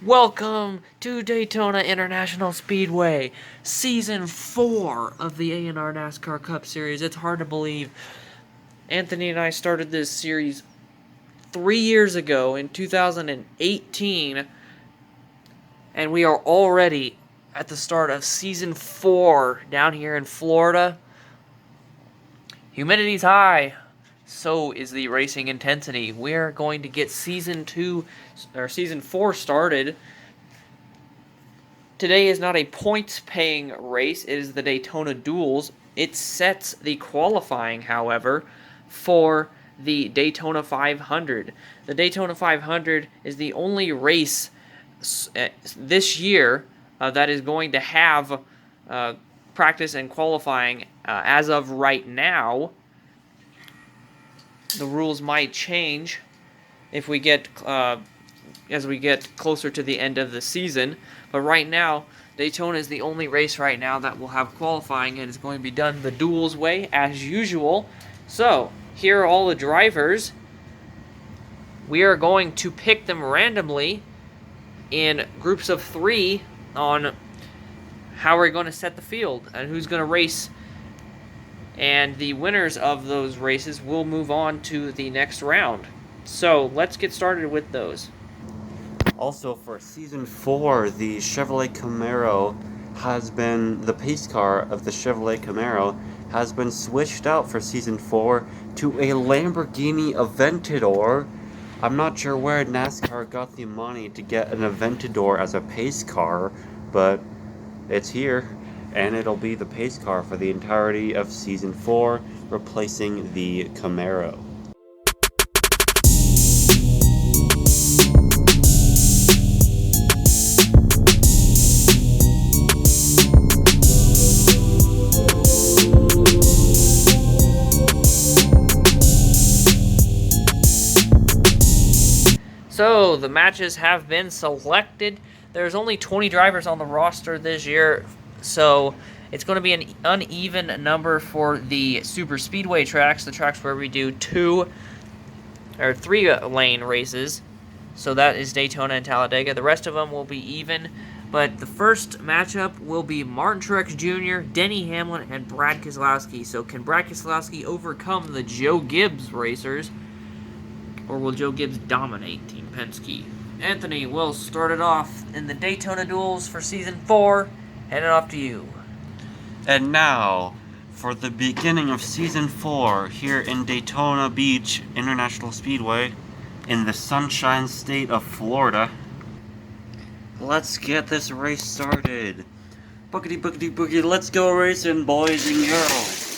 Welcome to Daytona International Speedway, Season 4 of the A&R Nascar Cup Series. It's hard to believe. Anthony and I started this series 3 years ago in 2018, and we are already at the start of Season 4 down here in Florida. Humidity's high. So is the racing intensity. We're going to get Season 4 started. Today is not a points-paying race. It is the Daytona Duels. It sets the qualifying, however, for the Daytona 500. The Daytona 500 is the only race this year that is going to have practice and qualifying as of right now. The rules might change if we get as we get closer to the end of the season, but right now Daytona is the only race right now that will have qualifying, and it's going to be done the Duels way as usual. So here are all the drivers. We are going to pick them randomly in groups of 3 on how we're going to set the field and who's going to race. And the winners of those races will move on to the next round. So let's get started with those. Also, for Season 4, the Chevrolet Camaro has been, the pace car of the Chevrolet Camaro has been switched out for Season 4 to a Lamborghini Aventador. I'm not sure where NASCAR got the money to get an Aventador as a pace car, but it's here. And it'll be the pace car for the entirety of Season 4, replacing the Camaro. So the matches have been selected. There's only 20 drivers on the roster this year, so it's going to be an uneven number for the super speedway tracks, the tracks where we do 3 lane races. So that is Daytona and Talladega. The rest of them will be even, but the first matchup will be Martin Truex Jr., Denny Hamlin, and Brad Keselowski. So can Brad Keselowski overcome the Joe Gibbs racers, or will Joe Gibbs dominate Team Penske? Anthony will start it off in the Daytona Duels for Season 4. Hand it off to you. And now, for the beginning of Season 4 here in Daytona Beach International Speedway in the Sunshine State of Florida. Let's get this race started. Boogity, boogity, boogie, let's go racing, boys and girls.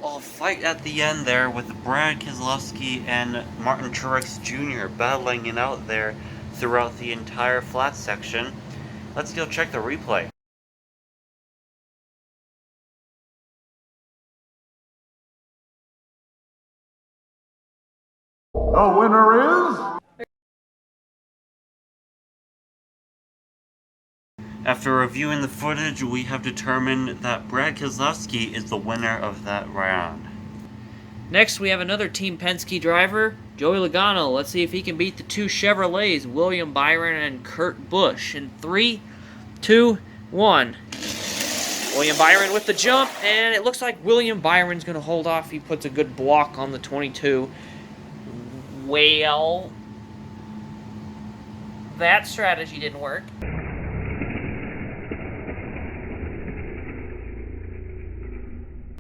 I'll fight at the end there with Brad Keselowski and Martin Truex Jr. battling it out there throughout the entire flat section. Let's go check the replay. The winner is... After reviewing the footage, we have determined that Brad Keselowski is the winner of that round. Next, we have another Team Penske driver, Joey Logano. Let's see if he can beat the 2 Chevrolets, William Byron and Kurt Busch. In 3, 2, 1. William Byron with the jump, and it looks like William Byron's going to hold off. He puts a good block on the 22. Well, that strategy didn't work.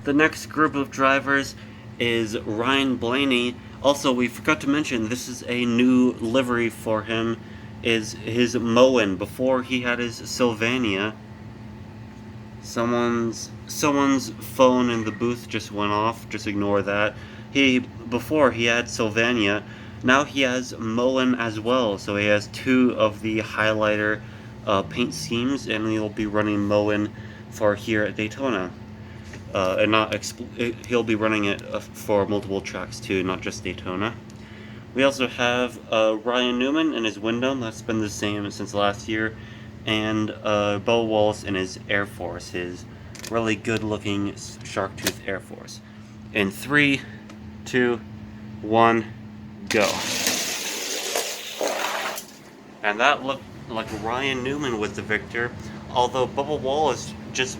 The next group of drivers is Ryan Blaney. Also, we forgot to mention, this is a new livery for him, is his Moen. Before he had his Sylvania. Someone's phone in the booth just went off, just ignore that. Before he had Sylvania, now he has Moen as well, so he has 2 of the highlighter paint schemes, and he'll be running Moen for here at Daytona. He'll be running it for multiple tracks too, not just Daytona. We also have Ryan Newman in his Wyndham, that's been the same since last year, and Bo Wallace in his Air Force, his really good looking Sharktooth Air Force. In 3, 2, 1, go. And that looked like Ryan Newman was the victor, although Bubba Wallace just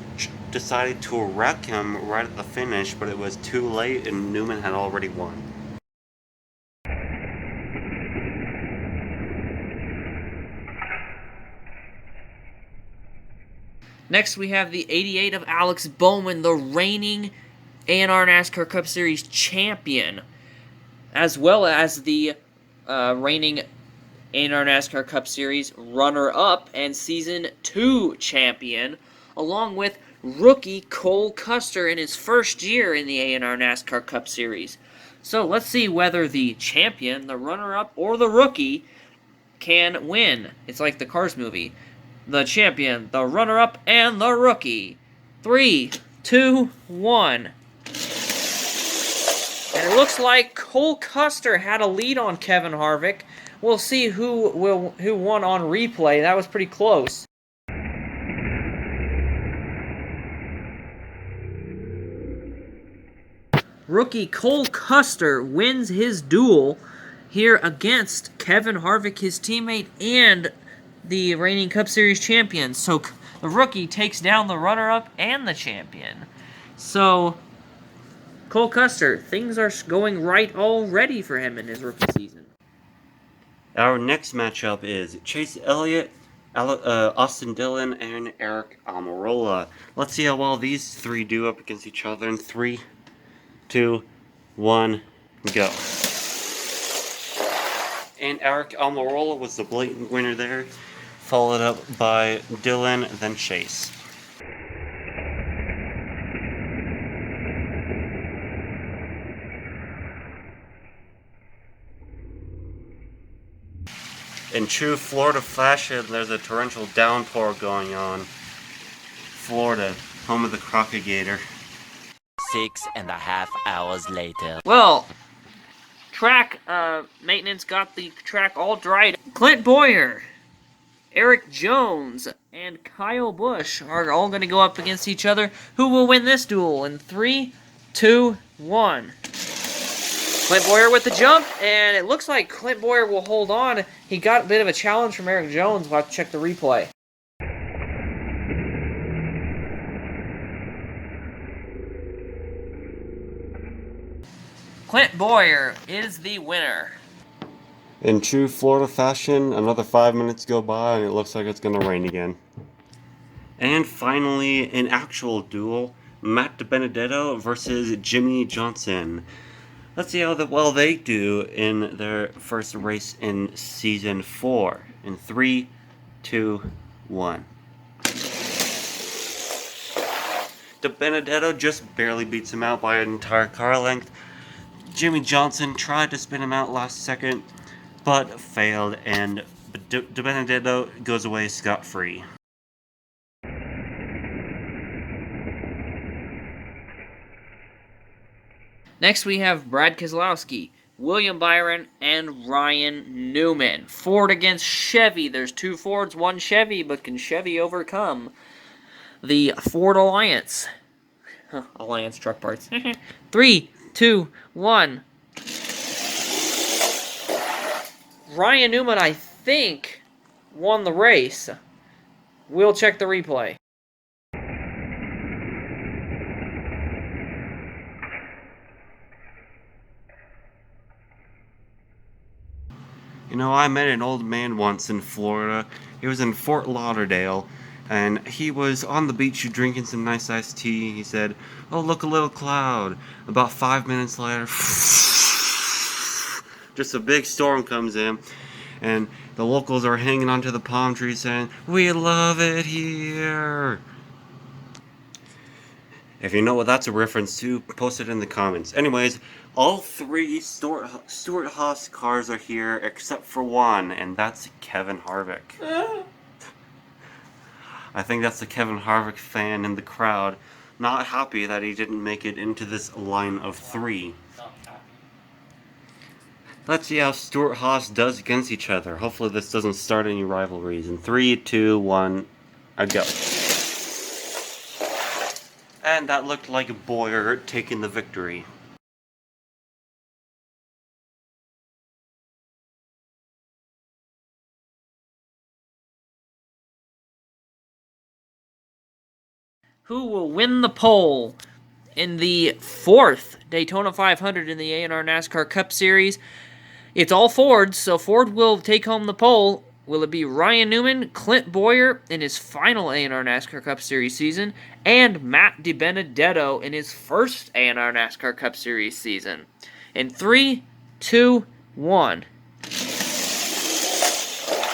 decided to wreck him right at the finish, but it was too late and Newman had already won. Next, we have the 88 of Alex Bowman, the reigning A&R NASCAR Cup Series champion, as well as the reigning A&R NASCAR Cup Series runner-up and Season 2 champion, along with rookie Cole Custer in his first year in the A&R NASCAR Cup Series. So let's see whether the champion, the runner-up, or the rookie can win. It's like the Cars movie. The champion, the runner-up, and the rookie. 3, 2, 1. And it looks like Cole Custer had a lead on Kevin Harvick. We'll see who won on replay. That was pretty close. Rookie Cole Custer wins his duel here against Kevin Harvick, his teammate, and the reigning Cup Series champion. So the rookie takes down the runner-up and the champion. So Cole Custer, things are going right already for him in his rookie season. Our next matchup is Chase Elliott, Austin Dillon, and Eric Almirola. Let's see how well these three do up against each other in 3, 2, 1, go. And Eric Almirola was the blatant winner there, followed up by Dillon, then Chase. In true Florida fashion, there's a torrential downpour going on. Florida, home of the Crocagator. 6.5 hours later. Well, track maintenance got the track all dried. Clint Boyer, Eric Jones, and Kyle Busch are all going to go up against each other. Who will win this duel in 3, 2, 1? Clint Boyer with the jump, and it looks like Clint Boyer will hold on. He got a bit of a challenge from Eric Jones. We'll have to check the replay. Clint Boyer is the winner. In true Florida fashion, another 5 minutes go by and it looks like it's going to rain again. And finally, an actual duel, Matt Benedetto versus Jimmy Johnson. Let's see how well they do in their first race in Season 4. In 3, 2, 1. Benedetto just barely beats him out by an entire car length. Jimmy Johnson tried to spin him out last second, but failed, and Benedetto goes away scot-free. Next, we have Brad Keselowski, William Byron, and Ryan Newman. Ford against Chevy. There's 2 Fords, 1 Chevy, but can Chevy overcome the Ford Alliance? Alliance truck parts. 3, 2, 1. Ryan Newman, I think, won the race. We'll check the replay. You know, I met an old man once in Florida. He was in Fort Lauderdale, and he was on the beach drinking some nice iced tea. He said, "Oh, look, a little cloud." About 5 minutes later, just a big storm comes in, and the locals are hanging onto the palm trees saying, "We love it here." If you know what that's a reference to, post it in the comments. Anyways, all 3 Stewart-Haas cars are here except for one, and that's Kevin Harvick. I think that's the Kevin Harvick fan in the crowd, not happy that he didn't make it into this line of 3. Let's see how Stewart-Haas does against each other. Hopefully this doesn't start any rivalries. In 3, 2, 1, a go. And that looked like Boyer taking the victory. Who will win the pole in the 4th Daytona 500 in the A&R NASCAR Cup Series? It's all Fords, so Ford will take home the pole. Will it be Ryan Newman, Clint Boyer in his final A&R NASCAR Cup Series season, and Matt Benedetto in his first A&R NASCAR Cup Series season? In 3, 2, 1.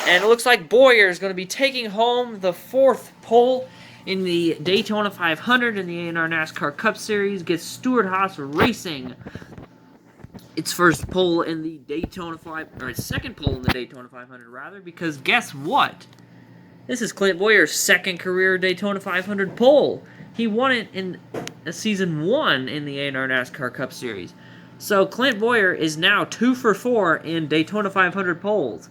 And it looks like Boyer is going to be taking home the 4th pole in the Daytona 500 in the A&R NASCAR Cup Series. Gets Stewart-Haas Racing its first pole in the Daytona 500, or its second pole in the Daytona 500, rather, because guess what? This is Clint Boyer's second career Daytona 500 pole. He won it in season 1 in the A&R NASCAR Cup Series. So Clint Boyer is now 2 for 4 in Daytona 500 poles.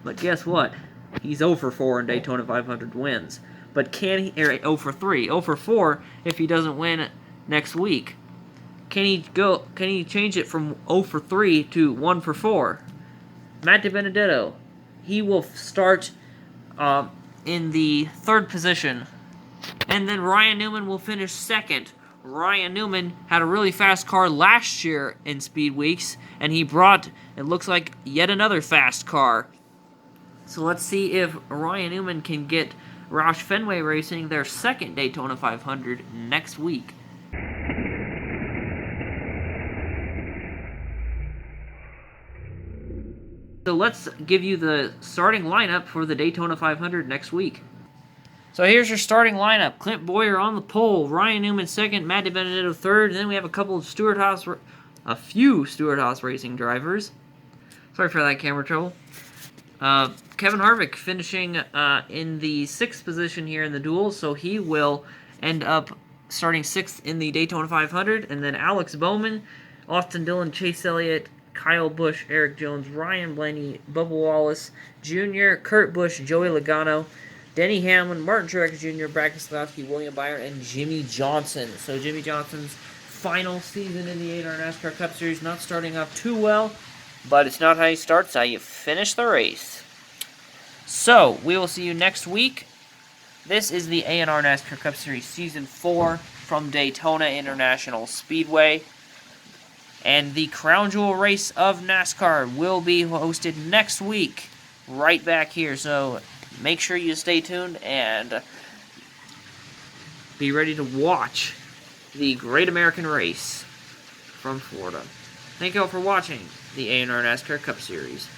But guess what? He's 0 for 4 in Daytona 500 wins. But can he, or 0 for 3, 0 for 4 if he doesn't win next week? Can he change it from 0 for 3 to 1 for 4? Matt Benedetto, he will start in the 3rd position. And then Ryan Newman will finish 2nd. Ryan Newman had a really fast car last year in Speed Weeks, and he brought, it looks like, yet another fast car. So let's see if Ryan Newman can get Roush Fenway Racing their 2nd Daytona 500 next week. So let's give you the starting lineup for the Daytona 500 next week. So here's your starting lineup. Clint Boyer on the pole, Ryan Newman 2nd, Matt Benedetto 3rd, and then we have a few Stewart-Haas Racing drivers. Sorry for that camera trouble. Kevin Harvick finishing in the 6th position here in the Duels, so he will end up starting 6th in the Daytona 500, and then Alex Bowman, Austin Dillon, Chase Elliott, Kyle Busch, Eric Jones, Ryan Blaney, Bubba Wallace Jr., Kurt Busch, Joey Logano, Denny Hamlin, Martin Truex Jr., Brad Keselowski, William Byron, and Jimmy Johnson. So Jimmy Johnson's final season in the A&R NASCAR Cup Series, not starting off too well, but it's not how you start, it's how you finish the race. So, we will see you next week. This is the A&R NASCAR Cup Series Season 4 from Daytona International Speedway. And the Crown Jewel race of NASCAR will be hosted next week, right back here. So make sure you stay tuned and be ready to watch the Great American Race from Florida. Thank you all for watching the A&R NASCAR Cup Series.